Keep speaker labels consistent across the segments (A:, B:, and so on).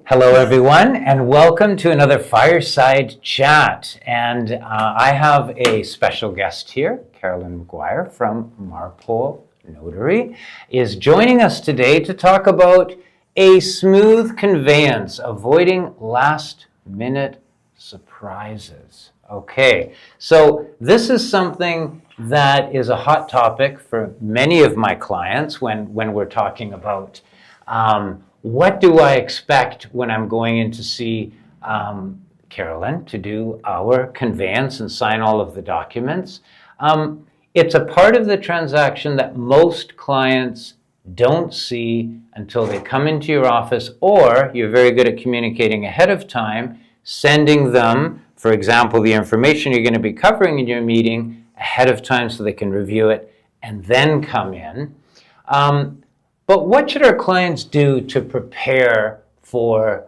A: Hello, everyone, and welcome to another Fireside Chat. And I have a special guest here, Carolynne Maguire from Marpole Notary, is joining us today to talk about a smooth conveyance, avoiding last-minute surprises. Okay, so this is something that is a hot topic for many of my clients when we're talking about what do I expect when I'm going in to see Carolynne to do our conveyance and sign all of the documents. It's a part of the transaction that most clients don't see until they come into your office, or you're very good at communicating ahead of time, sending them, for example, the information you're going to be covering in your meeting ahead of time so they can review it and then come in. But what should our clients do to prepare for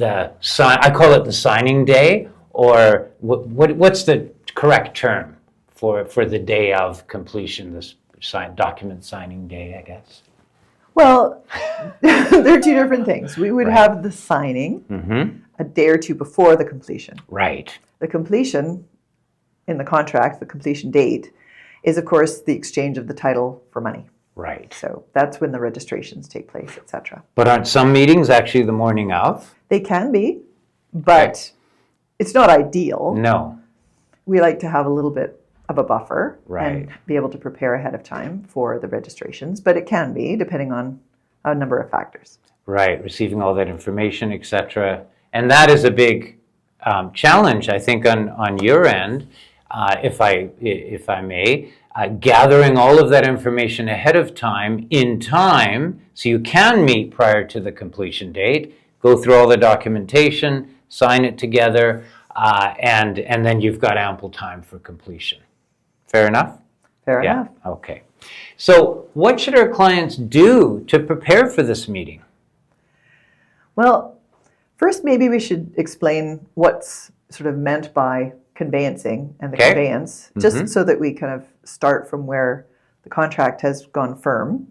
A: I call it the signing day, or what's the correct term for the day of completion, this document signing day, I guess?
B: Well, there are two different things. We would have the signing a day or two before the completion.
A: Right.
B: The completion in the contract, the completion date, is of course the exchange of the title for money.
A: Right.
B: So that's when the registrations take place, etc.
A: But aren't some meetings actually the morning of?
B: They can be, but it's not ideal.
A: No.
B: We like to have a little bit of a buffer
A: and
B: be able to prepare ahead of time for the registrations, but it can be depending on a number of factors.
A: Right, receiving all that information, etc. And that is a big challenge, I think, on your end, if I may. Gathering all of that information ahead of time, in time, so you can meet prior to the completion date, go through all the documentation, sign it together, and then you've got ample time for completion. Fair enough?
B: Fair enough.
A: Okay. So what should our clients do to prepare for this meeting?
B: Well, first maybe we should explain what's sort of meant by conveyancing and the conveyance, just so that we kind of start from where the contract has gone firm.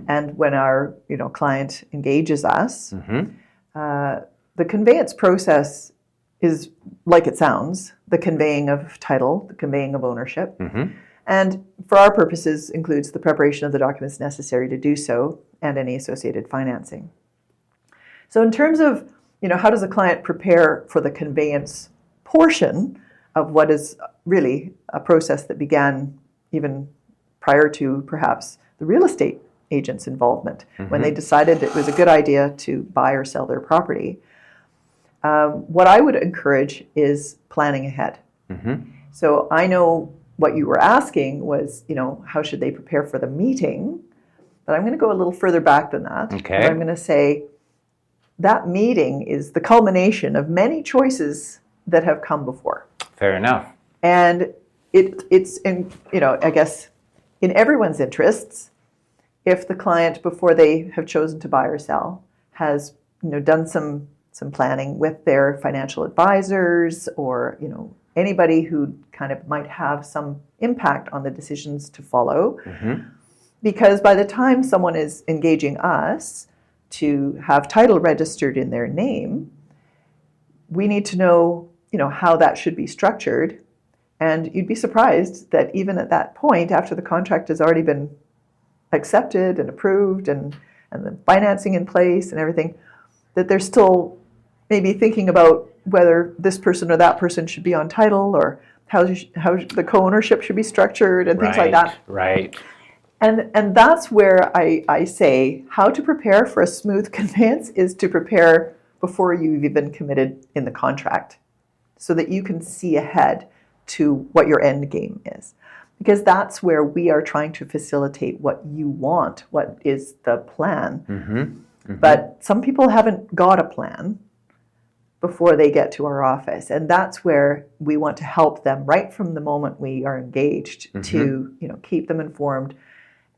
B: And when our client engages us, the conveyance process is like it sounds, the conveying of title, the conveying of ownership, and for our purposes includes the preparation of the documents necessary to do so and any associated financing. So in terms of how does a client prepare for the conveyance portion of what is really a process that began even prior to perhaps the real estate agent's involvement, when they decided it was a good idea to buy or sell their property. What I would encourage is planning ahead. So I know what you were asking was, how should they prepare for the meeting? But I'm going to go a little further back than that.
A: Okay.
B: And I'm going to say that meeting is the culmination of many choices that have come before.
A: Fair enough.
B: And it's in, I guess, in everyone's interests if the client, before they have chosen to buy or sell, has done some planning with their financial advisors or anybody who kind of might have some impact on the decisions to follow. Because by the time someone is engaging us to have title registered in their name, we need to know how that should be structured. And you'd be surprised that even at that point, after the contract has already been accepted and approved and the financing in place and everything, that they're still maybe thinking about whether this person or that person should be on title or how the co-ownership should be structured and things like that.
A: Right.
B: And that's where I say how to prepare for a smooth conveyance is to prepare before you've even committed in the contract, so that you can see ahead to what your end game is. Because that's where we are trying to facilitate what you want, what is the plan. But some people haven't got a plan before they get to our office. And that's where we want to help them right from the moment we are engaged to keep them informed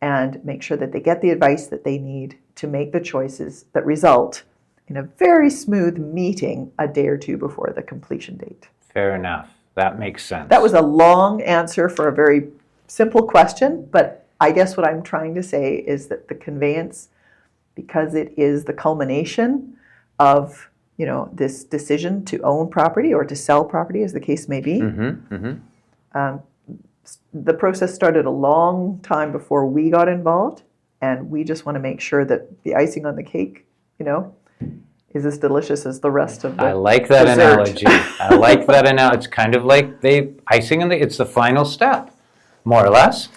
B: and make sure that they get the advice that they need to make the choices that result in a very smooth meeting a day or two before the completion date.
A: Fair enough. That makes sense.
B: That was a long answer for a very simple question, but I guess what I'm trying to say is that the conveyance, because it is the culmination of, this decision to own property or to sell property, as the case may be. The process started a long time before we got involved, and we just want to make sure that the icing on the cake, is as delicious as the rest of the
A: I like that
B: dessert.
A: analogy. I like that analogy. It's kind of like the icing on it's the final step, more or less.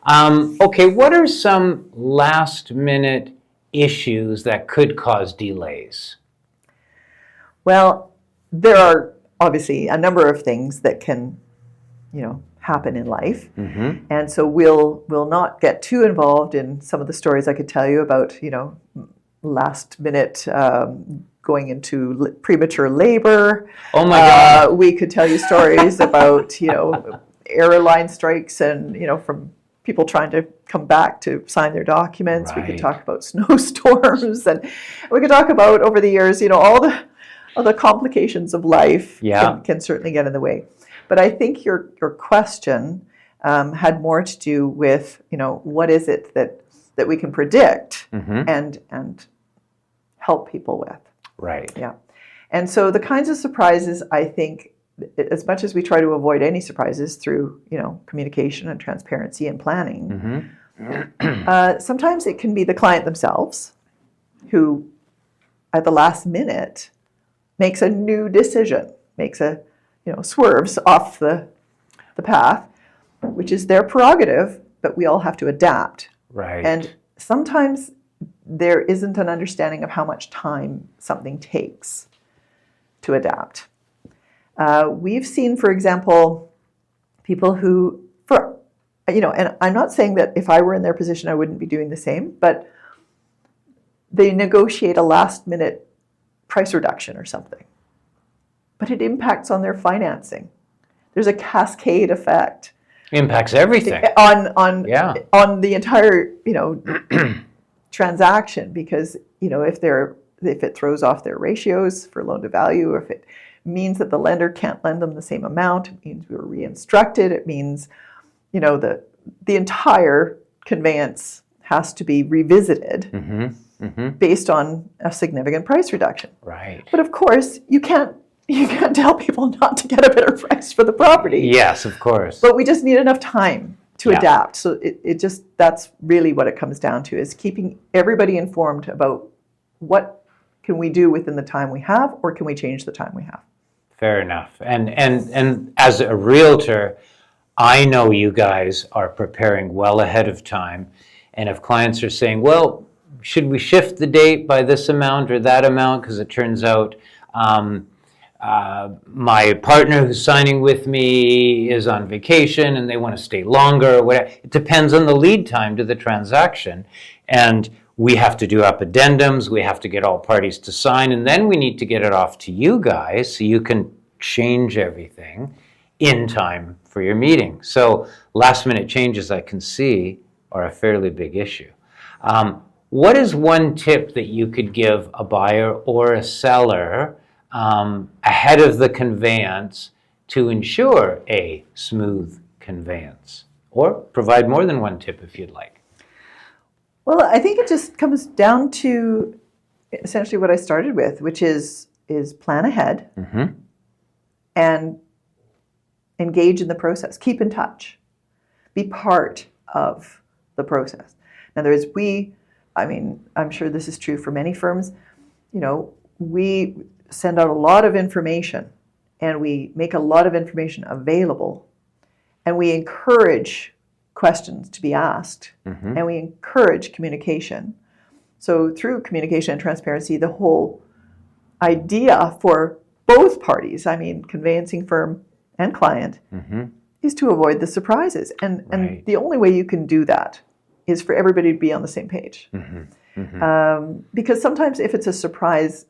A: Okay, what are some last-minute issues that could cause delays?
B: Well, there are obviously a number of things that can, happen in life. And so we'll not get too involved in some of the stories I could tell you about, last minute going into premature labor.
A: Oh my God.
B: We could tell you stories about, airline strikes and, from people trying to come back to sign their documents.
A: Right.
B: We could talk about snowstorms, and we could talk about, over the years, all the complications of life can certainly get in the way. But I think your question had more to do with, what is it that we can predict and help people with.
A: Right.
B: Yeah. And so the kinds of surprises, I think, as much as we try to avoid any surprises through, communication and transparency and planning, sometimes it can be the client themselves who, at the last minute, makes a new decision, swerves off the path, which is their prerogative, but we all have to adapt.
A: Right.
B: And sometimes there isn't an understanding of how much time something takes to adapt. We've seen, for example, people who, and I'm not saying that if I were in their position, I wouldn't be doing the same, but they negotiate a last-minute price reduction or something. But it impacts on their financing. There's a cascade effect.
A: Impacts everything.
B: On the entire, transaction, because, if it throws off their ratios for loan to value, or if it means that the lender can't lend them the same amount, it means we were re-instructed, it means, the entire conveyance has to be revisited based on a significant price reduction.
A: Right.
B: But of course, you can't tell people not to get a better price for the property.
A: Yes, of course.
B: But we just need enough time to adapt. So that's really what it comes down to, is keeping everybody informed about what can we do within the time we have, or can we change the time we have.
A: Fair enough. And as a realtor, I know you guys are preparing well ahead of time. And if clients are saying, well, should we shift the date by this amount or that amount, because it turns out my partner who's signing with me is on vacation and they want to stay longer, or whatever. It depends on the lead time to the transaction. And we have to do up addendums, we have to get all parties to sign, and then we need to get it off to you guys so you can change everything in time for your meeting. So last minute changes, I can see, are a fairly big issue. What is one tip that you could give a buyer or a seller ahead of the conveyance to ensure a smooth conveyance? Or provide more than one tip if you'd like.
B: Well, I think it just comes down to essentially what I started with, which is plan ahead and engage in the process. Keep in touch. Be part of the process. In other words, I'm sure this is true for many firms, we send out a lot of information and we make a lot of information available, and we encourage questions to be asked, and we encourage communication. So through communication and transparency, the whole idea for both parties, conveyancing firm and client, is to avoid the surprises. And the only way you can do that is for everybody to be on the same page. Because sometimes if it's a surprise,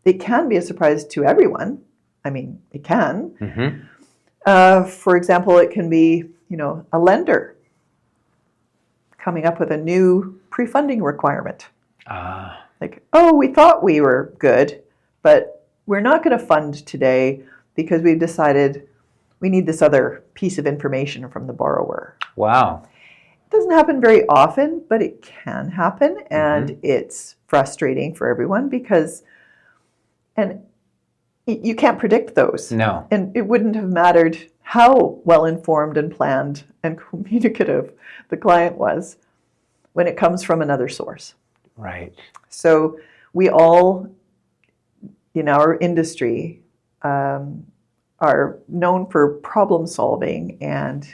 B: it can be a surprise to everyone. It can. For example, it can be, a lender coming up with a new pre-funding requirement. Like, we thought we were good, but we're not going to fund today because we've decided we need this other piece of information from the borrower.
A: Wow.
B: It doesn't happen very often, but it can happen, and it's frustrating for everyone because And you can't predict those.
A: No.
B: And it wouldn't have mattered how well informed and planned and communicative the client was when it comes from another source.
A: Right.
B: So we all, in our industry, are known for problem solving and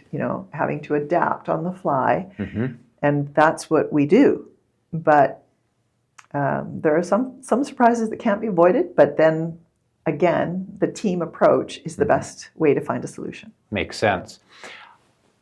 B: having to adapt on the fly, and that's what we do. But there are some surprises that can't be avoided. But then again, the team approach is the best way to find a solution.
A: Makes sense.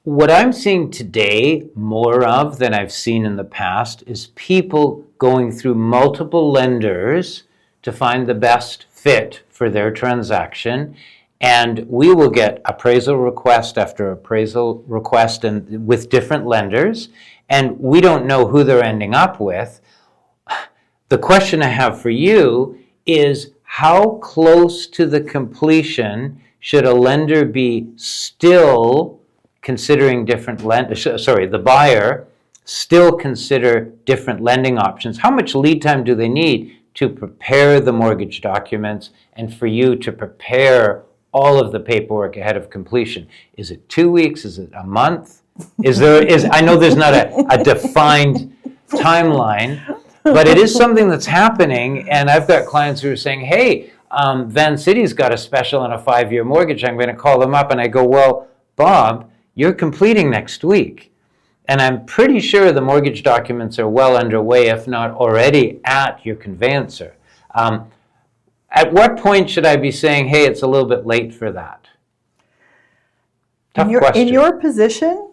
A: What I'm seeing today more of than I've seen in the past is people going through multiple lenders to find the best fit for their transaction. And we will get appraisal request after appraisal request and with different lenders, and we don't know who they're ending up with. The question I have for you is, how close to the completion should a lender be still considering different the buyer still consider different lending options? How much lead time do they need to prepare the mortgage documents and for you to prepare all of the paperwork ahead of completion? Is it 2 weeks? Is it a month? I know there's not a defined timeline, but it is something that's happening. And I've got clients who are saying, hey, Van City's got a special on a 5-year mortgage. I'm going to call them up. And I go, well, Bob, you're completing next week. And I'm pretty sure the mortgage documents are well underway, if not already at your conveyancer. At what point should I be saying, hey, it's a little bit late for that? Tough question.
B: In your position,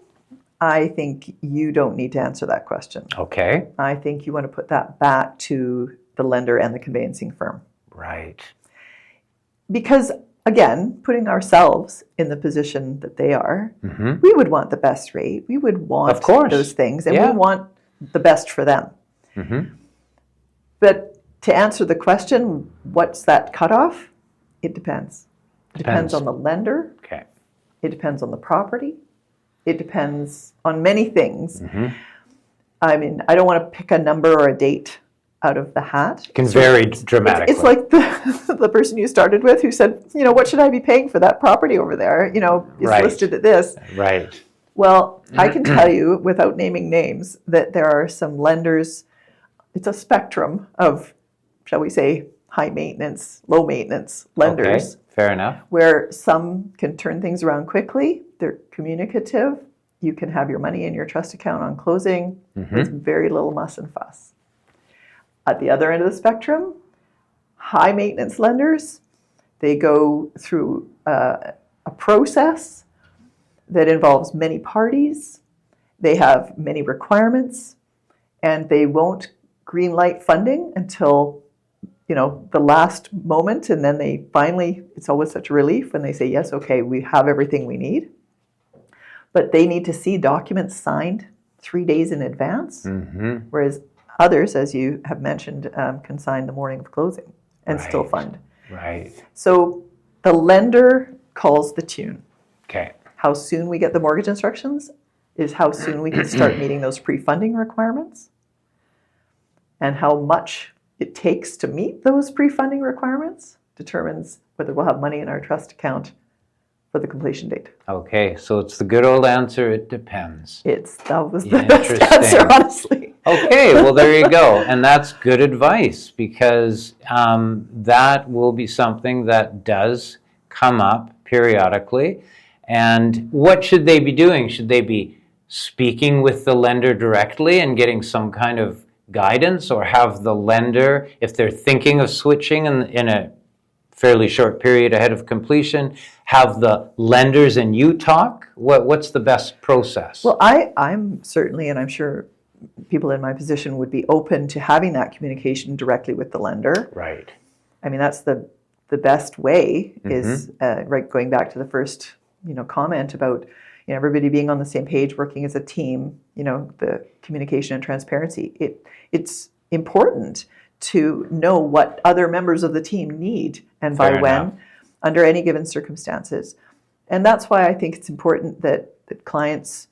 B: I think you don't need to answer that question.
A: Okay.
B: I think you want to put that back to the lender and the conveyancing firm.
A: Right.
B: Because, again, putting ourselves in the position that they are, we would want the best rate. We would want those things, and we want the best for them. But to answer the question, what's that cutoff? It depends. It depends on the lender.
A: Okay.
B: It depends on the property. It depends on many things. I mean, I don't want to pick a number or a date out of the hat.
A: It can vary dramatically.
B: It's like the person you started with who said, what should I be paying for that property over there? Is listed at this.
A: Right.
B: Well, I can tell you, without naming names, that there are some lenders. It's a spectrum of, shall we say, high maintenance, low maintenance lenders.
A: Okay, fair enough.
B: Where some can turn things around quickly. They're communicative. You can have your money in your trust account on closing with very little muss and fuss. At the other end of the spectrum, high maintenance lenders, they go through a process that involves many parties. They have many requirements, and they won't green light funding until the last moment, and then they finally, it's always such a relief when they say, yes, okay, we have everything we need. But they need to see documents signed 3 days in advance, whereas others, as you have mentioned, can sign the morning of closing and still fund.
A: Right.
B: So the lender calls the tune.
A: Okay.
B: How soon we get the mortgage instructions is how soon we can start meeting those pre-funding requirements, and how much it takes to meet those pre-funding requirements determines whether we'll have money in our trust account for the completion date.
A: Okay, so it's the good old answer, it depends.
B: That was the best answer, honestly.
A: Okay, well, there you go. And that's good advice, because that will be something that does come up periodically. And what should they be doing? Should they be speaking with the lender directly and getting some kind of guidance, or have the lender, if they're thinking of switching in a fairly short period ahead of completion, have the lenders and you talk? What's the best process?
B: Well, I'm certainly, and I'm sure people in my position would be open to having that communication directly with the lender.
A: Right.
B: I mean, that's the best way is, going back to the first, comment about, everybody being on the same page, working as a team, the communication and transparency. It's important to know what other members of the team need and by when, under any given circumstances. And that's why I think it's important that clients,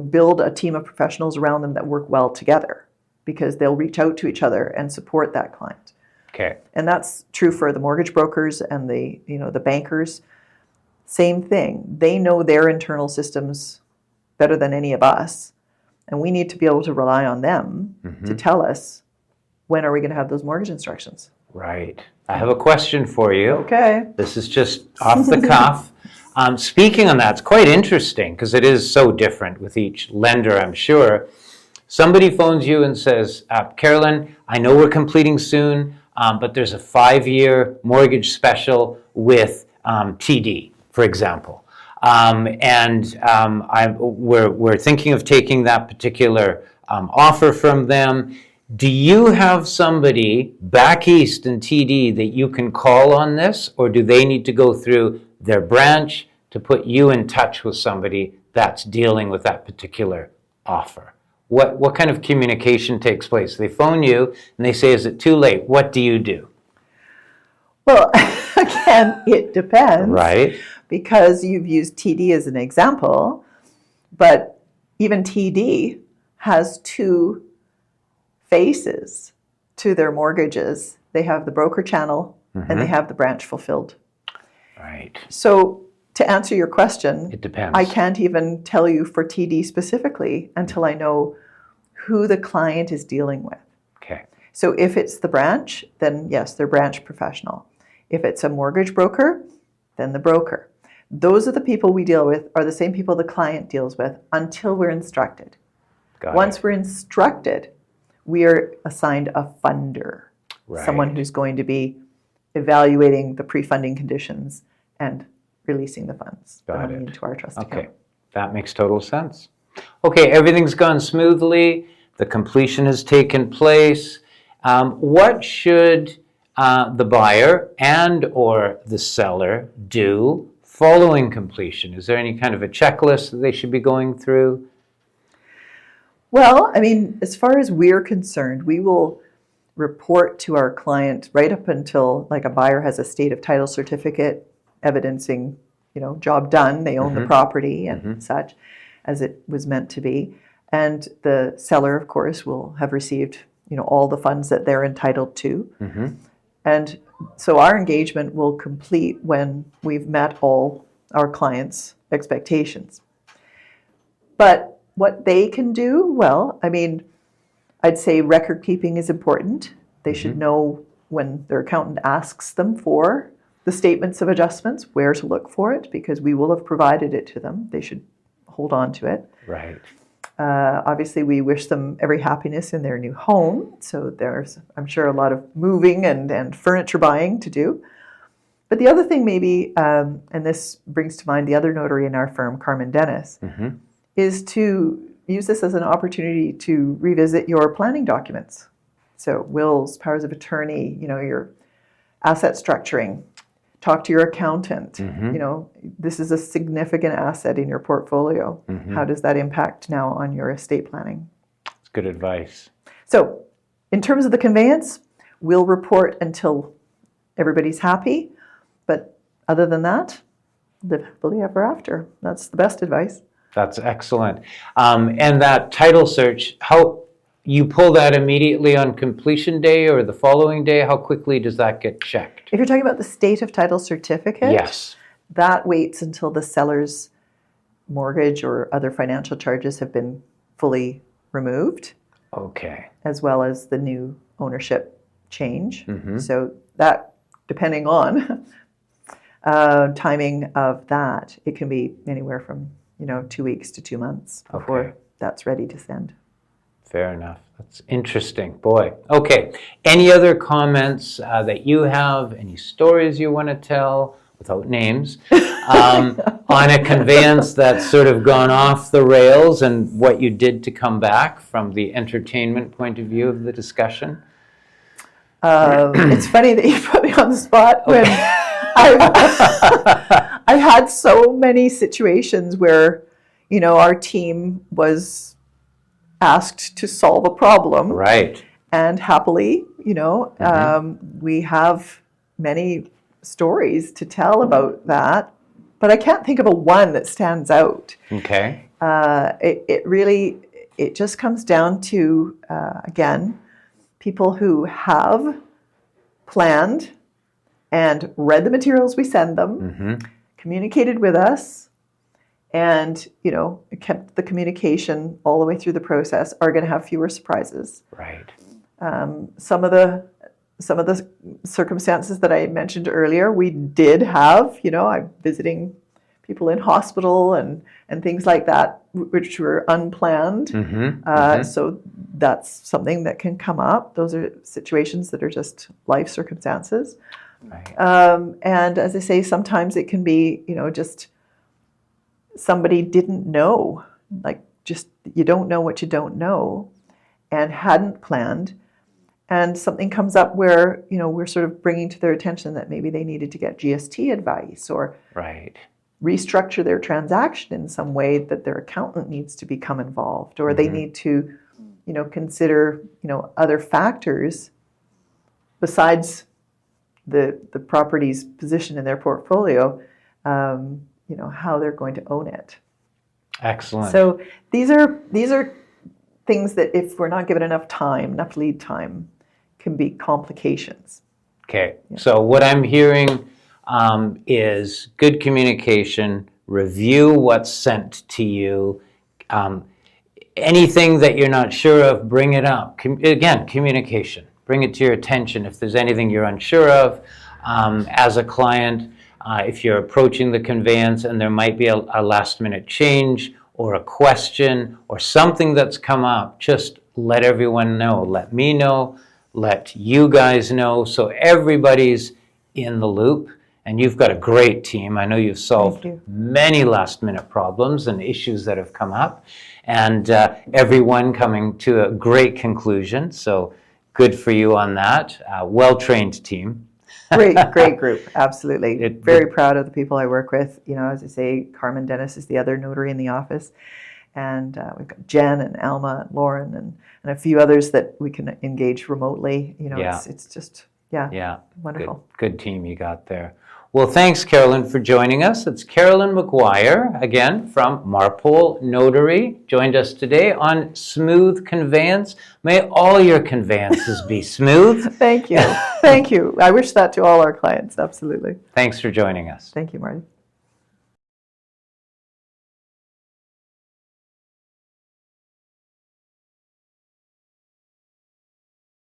B: build a team of professionals around them that work well together, because they'll reach out to each other and support that client.
A: Okay.
B: And that's true for the mortgage brokers and the bankers. Same thing. They know their internal systems better than any of us. And we need to be able to rely on them to tell us, when are we going to have those mortgage instructions?
A: Right. I have a question for you.
B: Okay.
A: This is just off the cuff. Speaking on that, it's quite interesting because it is so different with each lender, I'm sure. Somebody phones you and says, Carolynne, I know we're completing soon, but there's a 5-year mortgage special with TD, for example. We're thinking of taking that particular offer from them. Do you have somebody back east in TD that you can call on this, or do they need to go through their branch to put you in touch with somebody that's dealing with that particular offer? What kind of communication takes place? They phone you and they say, is it too late? What do you do?
B: Well, again, it depends.
A: Right.
B: Because you've used TD as an example, but even TD has 2 faces to their mortgages. They have the broker channel and they have the branch fulfilled.
A: Right.
B: So to answer your question,
A: it depends.
B: I can't even tell you for TD specifically until I know who the client is dealing with.
A: Okay.
B: So if it's the branch, then yes, they're branch professional. If it's a mortgage broker, then the broker. Those are the people we deal with, are the same people the client deals with until we're instructed. Once we're instructed, we are assigned a funder, someone who's going to be evaluating the pre-funding conditions and releasing the funds into our trust account.
A: Okay, that makes total sense. Okay, everything's gone smoothly. The completion has taken place. What should the buyer and or the seller do following completion? Is there any kind of a checklist that they should be going through?
B: Well, I mean, as far as we're concerned, we will report to our client right up until, like, a buyer has a state of title certificate evidencing, job done, they own the property and such, as it was meant to be. And the seller, of course, will have received, all the funds that they're entitled to. And so our engagement will complete when we've met all our clients' expectations. But what they can do, well, I mean, I'd say record keeping is important. They should know when their accountant asks them for the statements of adjustments, where to look for it, because we will have provided it to them. They should hold on to it.
A: Right.
B: Obviously, we wish them every happiness in their new home. So there's, I'm sure, a lot of moving and furniture buying to do. But the other thing maybe, and this brings to mind the other notary in our firm, Carmen Dennis, is to use this as an opportunity to revisit your planning documents. So wills, powers of attorney, your asset structuring. Talk to your accountant. This is a significant asset in your portfolio. How does that impact now on your estate planning?
A: That's good advice.
B: So in terms of the conveyance, we'll report until everybody's happy. But other than that, live happily ever after. That's the best advice.
A: That's excellent. And that title search, how you pull that immediately on completion day or the following day? How quickly does that get checked?
B: If you're talking about the state of title certificate,
A: yes,
B: that waits until the seller's mortgage or other financial charges have been fully removed.
A: Okay.
B: As well as the new ownership change. So that, depending on timing of that, it can be anywhere from 2 weeks to 2 months before that's ready to send.
A: Fair enough. That's interesting. Boy. Okay. Any other comments that you have? Any stories you want to tell, without names, on a conveyance that's sort of gone off the rails and what you did to come back from the entertainment point of view of the discussion?
B: It's funny that you put me on the spot when I've had so many situations where, our team was asked to solve a problem.
A: Right.
B: And happily, we have many stories to tell about that, but I can't think of a one that stands out.
A: Okay.
B: It just comes down to, again, people who have planned and read the materials we send them, communicated with us, and kept the communication all the way through the process are going to have fewer surprises.
A: Right.
B: Some of the circumstances that I mentioned earlier, we did have. I'm visiting people in hospital and things like that, which were unplanned. So that's something that can come up. Those are situations that are just life circumstances.
A: Right.
B: And as I say, sometimes it can be, just somebody didn't know, just you don't know what you don't know and hadn't planned. And something comes up where, we're sort of bringing to their attention that maybe they needed to get GST advice or restructure their transaction in some way that their accountant needs to become involved, or they need to, consider, other factors besides the property's position in their portfolio, how they're going to own it.
A: Excellent.
B: So these are things that if we're not given enough lead time, can be complications.
A: Okay. Yeah. So what I'm hearing is good communication, review what's sent to you. Anything that you're not sure of, bring it up. Again, communication. Bring it to your attention if there's anything you're unsure of. As a client, if you're approaching the conveyance and there might be a last-minute change or a question or something that's come up, just let everyone know. Let me know. Let you guys know, so everybody's in the loop. And you've got a great team. I know you've solved many last-minute problems and issues that have come up, and everyone coming to a great conclusion. So good for you on that. Well-trained team.
B: Great group, absolutely. Very proud of the people I work with. As I say, Carmen Dennis is the other notary in the office. And we've got Jen and Alma and Lauren and a few others that we can engage remotely. It's just, wonderful.
A: Good team you got there. Well, thanks, Carolynne, for joining us. It's Carolynne Maguire, again, from Marpole Notary, joined us today on Smooth Conveyance. May all your conveyances be smooth.
B: Thank you. Thank you. I wish that to all our clients, absolutely.
A: Thanks for joining us.
B: Thank you, Marty.